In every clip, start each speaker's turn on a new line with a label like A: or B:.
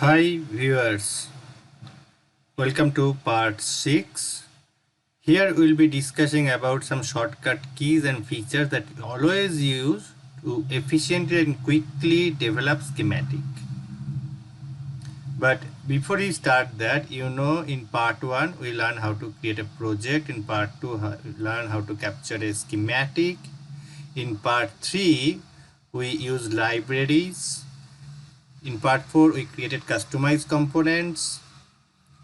A: Hi viewers, welcome to part 6. Here we will be discussing about some shortcut keys and features that we always use to efficiently and quickly develop schematic. But before we start that, in part 1 we learn how to create a project, in part 2 we learn how to capture a schematic, in part 3 we use libraries, in part 4 we created customized components.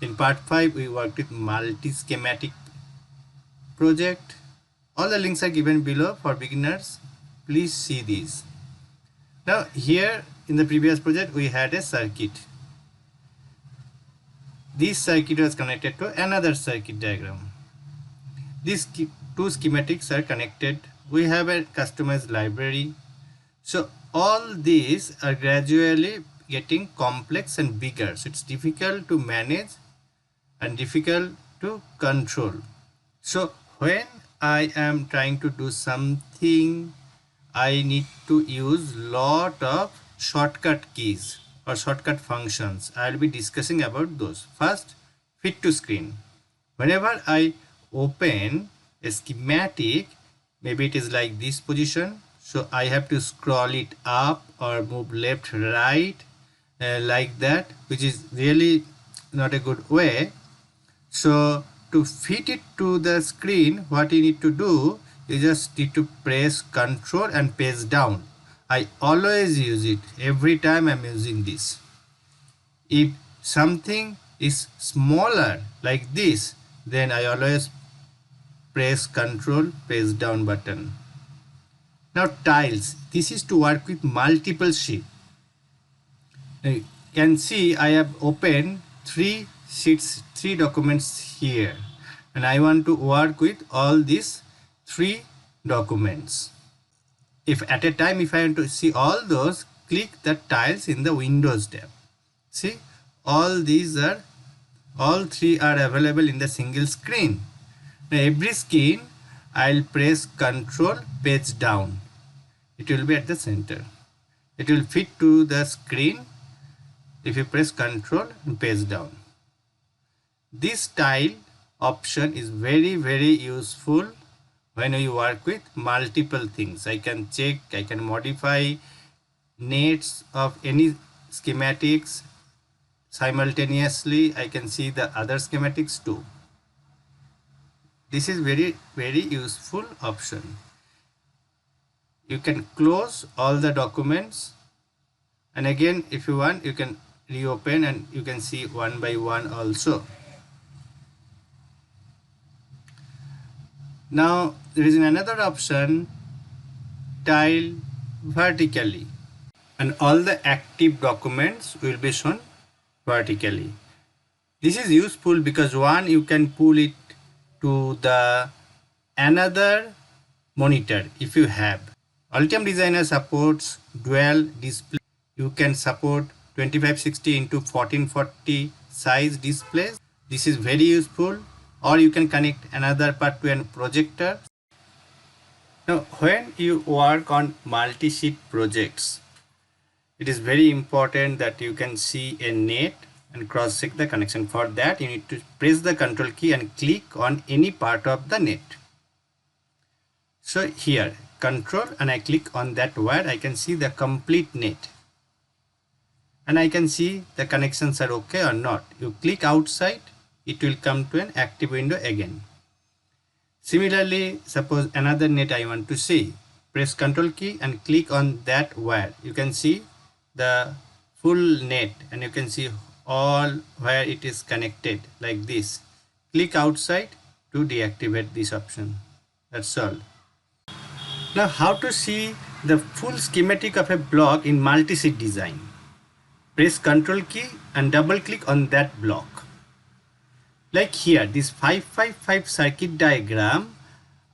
A: In part 5, we worked with multi-schematic project. All the links are given below for beginners. Please see these. Now here in the previous project, we had a circuit. This circuit was connected to another circuit diagram. These two schematics are connected. We have a customized library. So all these are gradually getting complex and bigger. So it's difficult to manage and difficult to control. So when I am trying to do something, I need to use lot of shortcut keys or shortcut functions. I'll be discussing about those. First, fit to screen. Whenever I open a schematic, maybe it is like this position, so I have to scroll it up or move left, right, like that, which is really not a good way. So to fit it to the screen, what you need to do, you just need to press Ctrl and paste down. I always use it every time I'm using this. If something is smaller like this, then I always press Ctrl paste down button. Now tiles, this is to work with multiple sheets. You can see I have opened 3 sheets, 3 documents here, and I want to work with all these 3 documents. If at a time, if I want to see all those, click the tiles in the Windows tab. See, all 3 are available in the single screen. Now every screen I'll press Ctrl page down. It will be at the center. It will fit to the screen if you press Ctrl and page down. This tile option is very useful when you work with multiple things. I can check, I can modify nets of any schematics simultaneously. I can see the other schematics too. This is very useful option. You can close all the documents, and again if you want you can reopen and you can see one by one also. Now there is another option, tile vertically, and all the active documents will be shown vertically. This is useful because one, you can pull it to the another monitor if you have. Altium Designer supports dual display. You can support 2560 into 1440 size displays. This is very useful. Or you can connect another part to a projector. Now when you work on multi-sheet projects, it is very important that you can see a net and cross-check the connection. For that you need to press the Ctrl key and click on any part of the net. So here Ctrl and I click on that wire, I can see the complete net. And I can see the connections are okay or not. You click outside, it will come to an active window again. Similarly, suppose another net I want to see. Press Ctrl key and click on that wire. You can see the full net and you can see all where it is connected like this. Click outside to deactivate this option. That's all. Now how to see the full schematic of a block in multi-sheet design. Press Ctrl key and double click on that block. Like here, this 555 circuit diagram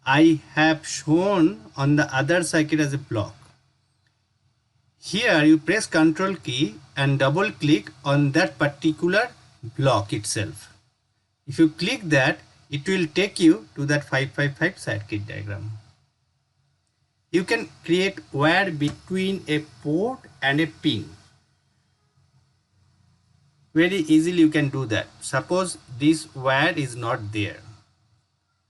A: I have shown on the other circuit as a block. Here you press Ctrl key and double click on that particular block itself. If you click that, it will take you to that 555 circuit diagram. You can create wire between a port and a pin. very easily you can do that. Suppose this wire is not there.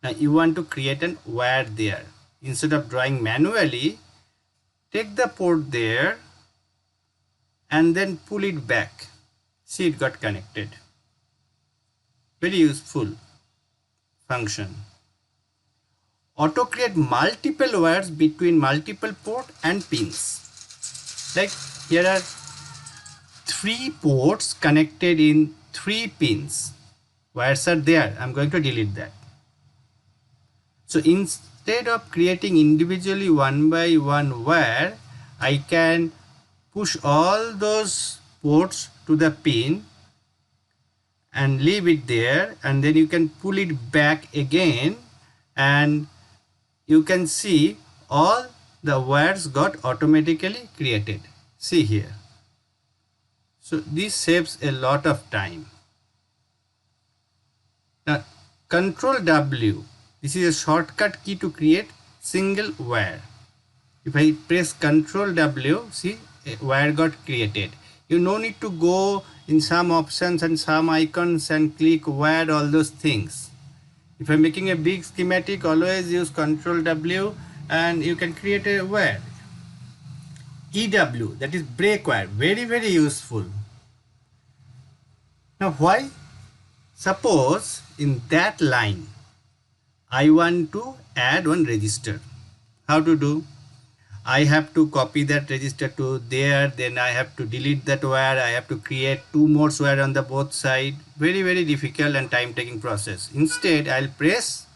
A: Now you want to create an wire there. Instead of drawing manually, take the port there and then pull it back. See, it got connected. Very useful function. Auto create multiple wires between multiple port and pins. Like here are 3 ports connected in 3 pins. Wires are there. I'm going to delete that. So instead of creating individually one by one wire, I can push all those ports to the pin and leave it there, and then you can pull it back again and you can see all the wires got automatically created. See here. So this saves a lot of time. Now Control W, this is a shortcut key to create single wire. If I press Control W, see, a wire got created. You no need to go in some options and some icons and click wire, all those things. If I'm making a big schematic, always use Control W and you can create a wire. EW, that is break wire, very useful. Now why? Suppose in that line I want to add one register. How to do? I have to copy that register to there, then I have to delete that wire, I have to create 2 more wire on the both side. Very difficult and time taking process. Instead, I'll press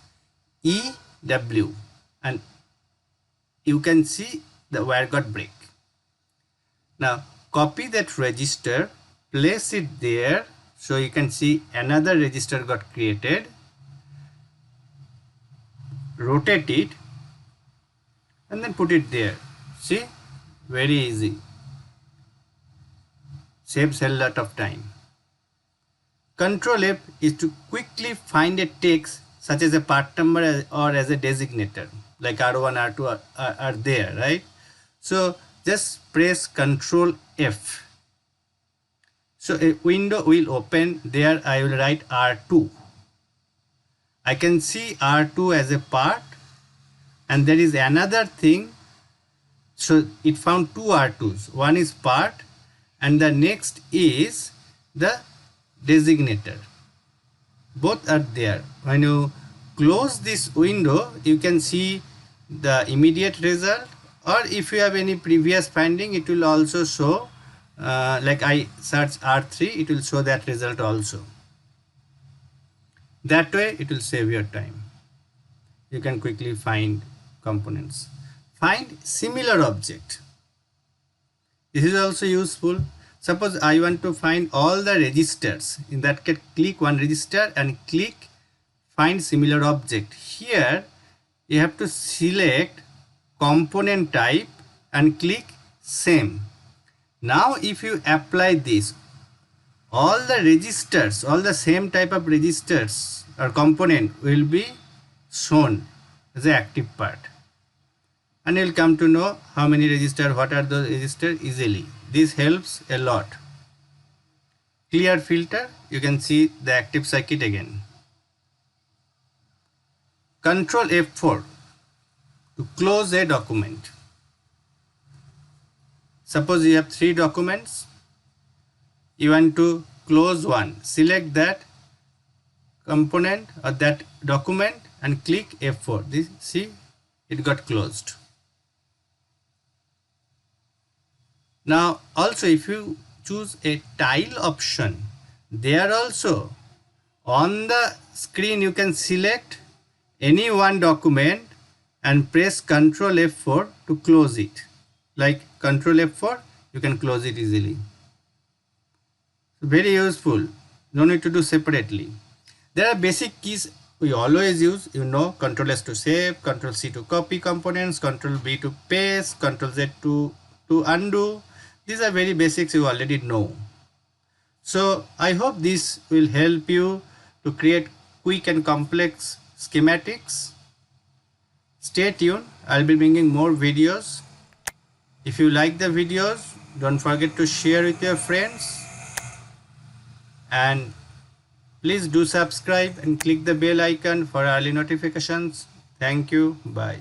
A: EW and you can see the wire got break. Now copy that register, place it there, so you can see another register got created. Rotate it and then put it there. See, very easy. Saves a lot of time. Control F is to quickly find a text such as a part number or as a designator, like R1, R2 are there, right? So just press Control F. So a window will open. There I will write R2. I can see R2 as a part, and there is another thing. So it found 2 R2s. One is part and the next is the designator. Both are there. When you close this window, you can see the immediate result, or if you have any previous finding, it will also show. Like I search R3, it will show that result also. That way it will save your time. You can quickly find components. Find similar object. This is also useful. Suppose I want to find all the registers. In that case, click one register and click find similar object. Here you have to select component type and click same. Now if you apply this, all the registers, all the same type of registers or component will be shown as the active part. And you'll come to know how many registers, what are those registers easily. This helps a lot. Clear filter, you can see the active circuit again. Control F4 to close a document. Suppose you have 3 documents. You want to close one. Select that component or that document and click F4. This, see, it got closed. Now also if you choose a tile option, there also on the screen you can select any one document and press Ctrl F4 to close it. Like Ctrl F4, you can close it easily. Very useful. No need to do separately. There are basic keys we always use, you know, Ctrl S to save, Ctrl C to copy components, Ctrl B to paste, Ctrl Z to undo. These are very basics you already know. So I hope this will help you to create quick and complex schematics. Stay tuned. I'll be bringing more videos. If you like the videos, don't forget to share with your friends. And please do subscribe and click the bell icon for early notifications. Thank you. Bye.